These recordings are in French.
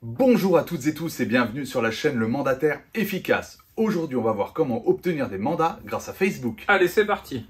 Bonjour à toutes et tous et bienvenue sur la chaîne Le Mandataire Efficace. Aujourd'hui, on va voir comment obtenir des mandats grâce à Facebook. Allez, c'est parti.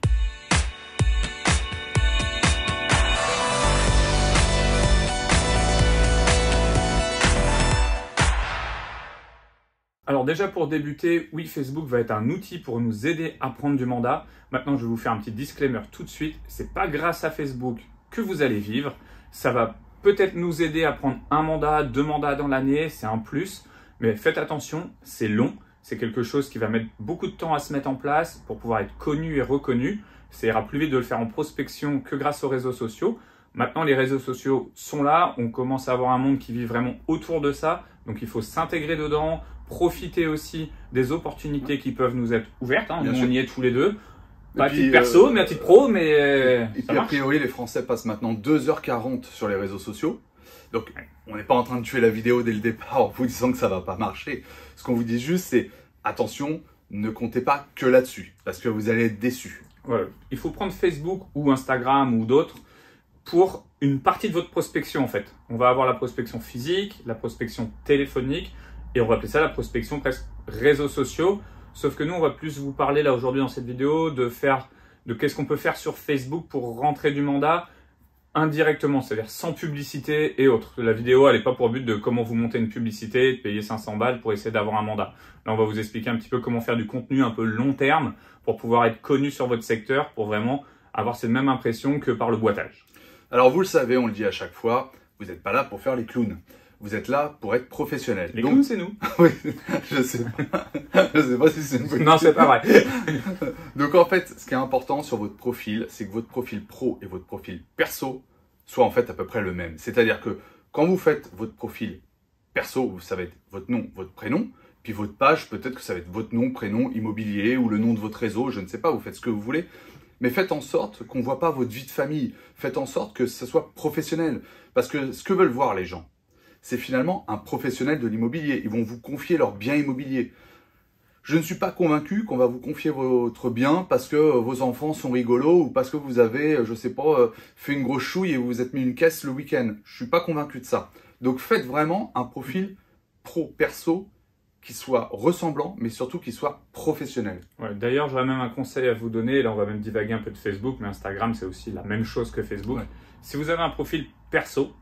Alors déjà pour débuter, oui, Facebook va être un outil pour nous aider à prendre du mandat. Maintenant, je vais vous faire un petit disclaimer tout de suite. C'est pas grâce à Facebook que vous allez vivre. Ça va peut-être nous aider à prendre un mandat, 2 mandats dans l'année, c'est un plus. Mais faites attention, c'est long. C'est quelque chose qui va mettre beaucoup de temps à se mettre en place pour pouvoir être connu et reconnu. Ça ira plus vite de le faire en prospection que grâce aux réseaux sociaux. Maintenant, les réseaux sociaux sont là. On commence à avoir un monde qui vit vraiment autour de ça. Donc, il faut s'intégrer dedans, profiter aussi des opportunités qui peuvent nous être ouvertes. Nous, on y est tous les deux. Pas à titre perso, mais à titre pro. Mais et puis, a priori, les Français passent maintenant 2h40 sur les réseaux sociaux. Donc, on n'est pas en train de tuer la vidéo dès le départ en vous disant que ça va pas marcher. Ce qu'on vous dit juste, c'est attention, ne comptez pas que là-dessus, parce que vous allez être déçus. Ouais. Il faut prendre Facebook ou Instagram ou d'autres pour une partie de votre prospection en fait. On va avoir la prospection physique, la prospection téléphonique, et on va appeler ça la prospection presque réseaux sociaux. Sauf que nous, on va plus vous parler là aujourd'hui dans cette vidéo de qu'est-ce qu'on peut faire sur Facebook pour rentrer du mandat indirectement, c'est-à-dire sans publicité et autres. La vidéo, elle n'est pas pour but de comment vous monter une publicité, de payer 500 balles pour essayer d'avoir un mandat. Là, on va vous expliquer un petit peu comment faire du contenu un peu long terme pour pouvoir être connu sur votre secteur, pour vraiment avoir cette même impression que par le boitage. Alors, vous le savez, on le dit à chaque fois, vous n'êtes pas là pour faire les clowns. Vous êtes là pour être professionnel. Les clowns, c'est nous. Oui, je sais pas si c'est une bonne Non, c'est pas vrai. Donc en fait, ce qui est important sur votre profil, c'est que votre profil pro et votre profil perso soient en fait à peu près le même. C'est-à-dire que quand vous faites votre profil perso, ça va être votre nom, votre prénom, puis votre page, peut-être que ça va être votre nom, prénom, immobilier ou le nom de votre réseau, je ne sais pas, vous faites ce que vous voulez. Mais faites en sorte qu'on ne voit pas votre vie de famille. Faites en sorte que ce soit professionnel. Parce que ce que veulent voir les gens, c'est finalement un professionnel de l'immobilier. Ils vont vous confier leur bien immobilier. Je ne suis pas convaincu qu'on va vous confier votre bien parce que vos enfants sont rigolos ou parce que vous avez, je ne sais pas, fait une grosse chouille et vous vous êtes mis une caisse le week-end. Je ne suis pas convaincu de ça. Donc faites vraiment un profil pro-perso qui soit ressemblant, mais surtout qui soit professionnel. Ouais, d'ailleurs, j'aurais même un conseil à vous donner. Là, on va même divaguer un peu de Facebook, mais Instagram, c'est aussi la même chose que Facebook. Ouais. Si vous avez un profil perso,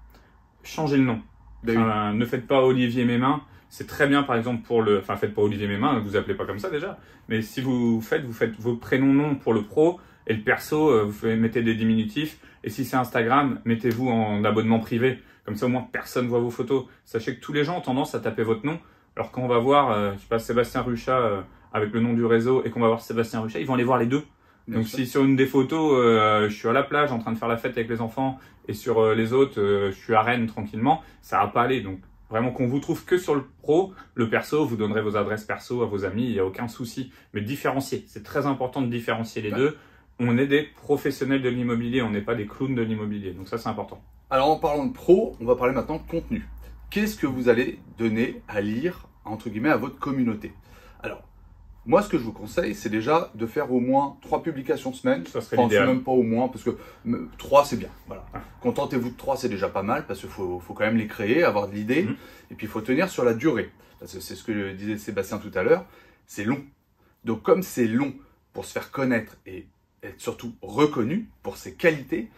changez le nom. Ne faites pas Olivier Mémin. C'est très bien, par exemple, pour le... Enfin, faites pas Olivier Mémin, vous appelez pas comme ça déjà. Mais si vous faites vos prénoms-noms pour le pro et le perso, vous mettez des diminutifs. Et si c'est Instagram, mettez-vous en abonnement privé. Comme ça, au moins, personne voit vos photos. Sachez que tous les gens ont tendance à taper votre nom. Alors, quand on va voir, je sais pas, Sébastien Ruchat avec le nom du réseau et qu'on va voir Sébastien Ruchat, ils vont aller voir les deux. Donc si sur une des photos, je suis à la plage en train de faire la fête avec les enfants et sur les autres, je suis à Rennes tranquillement, ça va pas aller. Donc vraiment qu'on vous trouve que sur le pro, le perso, vous donnerez vos adresses perso à vos amis, il n'y a aucun souci. Mais différencier, c'est très important de différencier les deux. On est des professionnels de l'immobilier, on n'est pas des clowns de l'immobilier. Donc ça, c'est important. Alors en parlant de pro, on va parler maintenant de contenu. Qu'est-ce que vous allez donner à lire, entre guillemets, à votre communauté? Alors, moi, ce que je vous conseille, c'est déjà de faire au moins 3 publications semaine. Ça serait l'idéal. Même pas au moins, parce que 3, c'est bien. Voilà. Contentez-vous de 3, c'est déjà pas mal, parce qu'il faut quand même les créer, avoir de l'idée. Et puis, il faut tenir sur la durée. Parce que c'est ce que disait Sébastien tout à l'heure, c'est long. Donc, comme c'est long pour se faire connaître et être surtout reconnu pour ses qualités,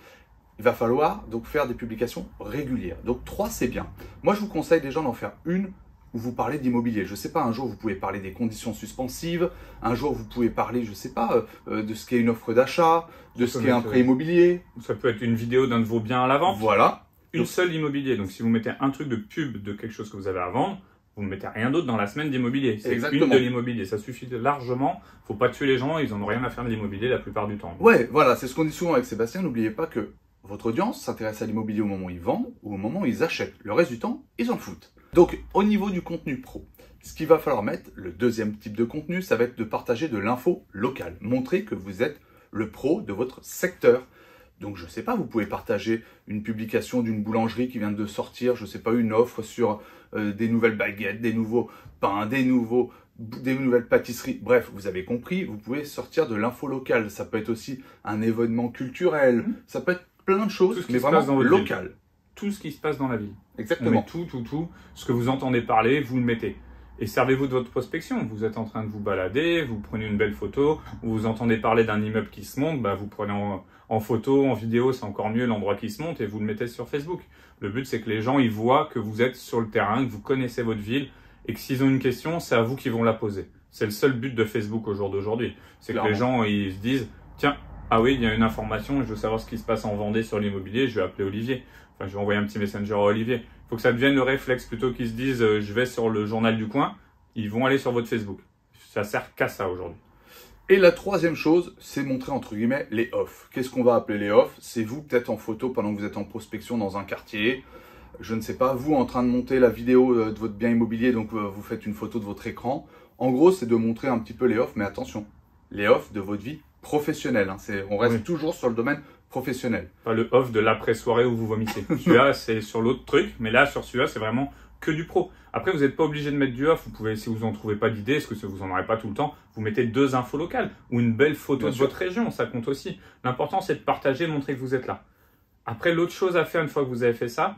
il va falloir donc faire des publications régulières. Donc, 3, c'est bien. Moi, je vous conseille déjà d'en faire une où vous parlez d'immobilier. Je ne sais pas, un jour vous pouvez parler des conditions suspensives, un jour vous pouvez parler, je ne sais pas, de ce qu'est une offre d'achat, de ce qu'est un prêt immobilier. Ça peut être une vidéo d'un de vos biens à la vente. Voilà. Une seule immobilier. Donc si vous mettez un truc de pub de quelque chose que vous avez à vendre, vous ne mettez rien d'autre dans la semaine d'immobilier. C'est une de l'immobilier. Ça suffit largement. Il ne faut pas tuer les gens, ils n'en ont rien à faire de l'immobilier la plupart du temps. Ouais, voilà, c'est ce qu'on dit souvent avec Sébastien. N'oubliez pas que votre audience s'intéresse à l'immobilier au moment où ils vendent ou au moment où ils achètent. Le reste du temps, ils en foutent. Donc, au niveau du contenu pro, ce qu'il va falloir mettre, le deuxième type de contenu, ça va être de partager de l'info locale. Montrer que vous êtes le pro de votre secteur. Donc, je ne sais pas, vous pouvez partager une publication d'une boulangerie qui vient de sortir, je ne sais pas, une offre sur des nouvelles baguettes, des nouveaux pains, des nouvelles pâtisseries. Bref, vous avez compris, vous pouvez sortir de l'info locale. Ça peut être aussi un événement culturel, ça peut être plein de choses, mais vraiment local. tout ce qui se passe dans la ville. Exactement. On met tout. Ce que vous entendez parler, vous le mettez. Et servez-vous de votre prospection. Vous êtes en train de vous balader, vous prenez une belle photo, vous entendez parler d'un immeuble qui se monte, bah vous prenez en photo, en vidéo, c'est encore mieux l'endroit qui se monte et vous le mettez sur Facebook. Le but, c'est que les gens ils voient que vous êtes sur le terrain, que vous connaissez votre ville et que s'ils ont une question, c'est à vous qu'ils vont la poser. C'est le seul but de Facebook au jour d'aujourd'hui. C'est que les gens ils se disent, tiens, ah oui, il y a une information, je veux savoir ce qui se passe en Vendée sur l'immobilier, je vais appeler Olivier. Enfin, je vais envoyer un petit messenger à Olivier. Il faut que ça devienne le réflexe plutôt qu'ils se disent je vais sur le journal du coin, ils vont aller sur votre Facebook. Ça sert qu'à ça aujourd'hui. Et la troisième chose, c'est montrer entre guillemets les offs. Qu'est-ce qu'on va appeler les offs? C'est vous peut-être en photo pendant que vous êtes en prospection dans un quartier. Je ne sais pas, vous en train de monter la vidéo de votre bien immobilier, donc vous faites une photo de votre écran. En gros, c'est de montrer un petit peu les offs, mais attention, les offs de votre vie professionnelle. Hein. On reste toujours sur le domaine professionnel. Pas le off de l'après-soirée où vous vomissez. Celui-là, c'est sur l'autre truc, mais là, sur celui-là, c'est vraiment que du pro. Après, vous n'êtes pas obligé de mettre du off. Vous pouvez, si vous n'en trouvez pas d'idée, parce que vous n'en aurez pas tout le temps, vous mettez 2 infos locales ou une belle photo de votre région, ça compte aussi. L'important, c'est de partager, de montrer que vous êtes là. Après, l'autre chose à faire une fois que vous avez fait ça,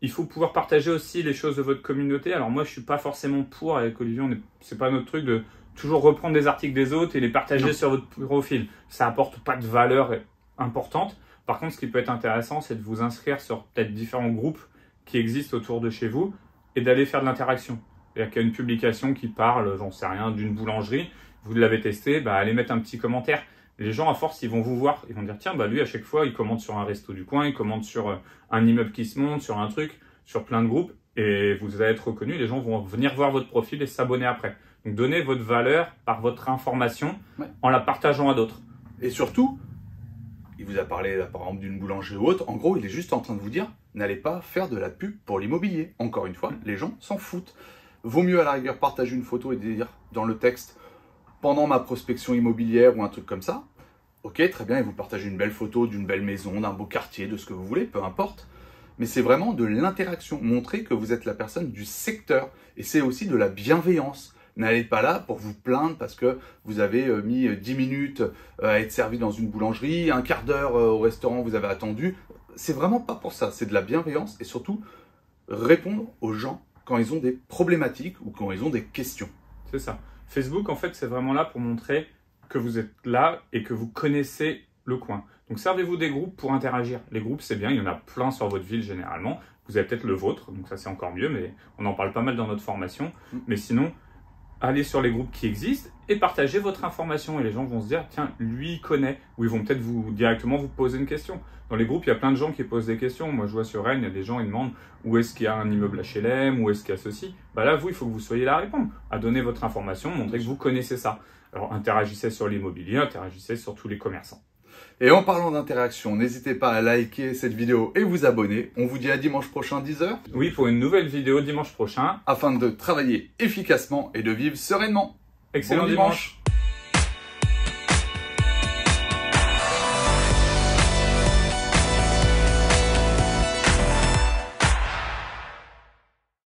il faut pouvoir partager aussi les choses de votre communauté. Alors moi, je suis pas forcément pour, avec Olivier, c'est pas notre truc de toujours reprendre des articles des autres et les partager sur votre profil. Ça apporte pas de valeur importante. Par contre, ce qui peut être intéressant, c'est de vous inscrire sur peut-être différents groupes qui existent autour de chez vous et d'aller faire de l'interaction. C'est-à-dire qu'il y a une publication qui parle, j'en sais rien, d'une boulangerie, vous l'avez testé, bah, allez mettre un petit commentaire. Les gens, à force, ils vont vous voir, ils vont dire, tiens, bah lui, à chaque fois, il commente sur un resto du coin, il commente sur un immeuble qui se monte, sur un truc, sur plein de groupes, et vous allez être reconnu, les gens vont venir voir votre profil et s'abonner après. Donc, donnez votre valeur par votre information en la partageant à d'autres. Et surtout, il vous a parlé, là, par exemple, d'une boulangerie ou autre. En gros, il est juste en train de vous dire, n'allez pas faire de la pub pour l'immobilier. Encore une fois, les gens s'en foutent. Vaut mieux, à la rigueur, partager une photo et dire dans le texte, pendant ma prospection immobilière ou un truc comme ça, ok, très bien, et vous partagez une belle photo d'une belle maison, d'un beau quartier, de ce que vous voulez, peu importe. Mais c'est vraiment de l'interaction, montrer que vous êtes la personne du secteur. Et c'est aussi de la bienveillance. N'allez pas là pour vous plaindre parce que vous avez mis 10 minutes à être servi dans une boulangerie, un quart d'heure au restaurant, vous avez attendu. C'est vraiment pas pour ça, c'est de la bienveillance et surtout répondre aux gens quand ils ont des problématiques ou quand ils ont des questions. C'est ça. Facebook, en fait, c'est vraiment là pour montrer que vous êtes là et que vous connaissez le coin. Donc, servez-vous des groupes pour interagir. Les groupes, c'est bien, il y en a plein sur votre ville généralement. Vous avez peut-être le vôtre, donc ça, c'est encore mieux, mais on en parle pas mal dans notre formation. Mais sinon, allez sur les groupes qui existent et partagez votre information. Et les gens vont se dire, tiens, lui, il connaît. Ou ils vont peut-être directement vous poser une question. Dans les groupes, il y a plein de gens qui posent des questions. Moi, je vois sur Rennes, il y a des gens, ils demandent où est-ce qu'il y a un immeuble HLM, où est-ce qu'il y a ceci. Bah là, vous, il faut que vous soyez là à répondre, à donner votre information, montrer que vous connaissez ça. Alors, interagissez sur l'immobilier, interagissez sur tous les commerçants. Et en parlant d'interaction, n'hésitez pas à liker cette vidéo et vous abonner. On vous dit à dimanche prochain, 10h. Oui, pour une nouvelle vidéo dimanche prochain. Afin de travailler efficacement et de vivre sereinement. Excellent dimanche.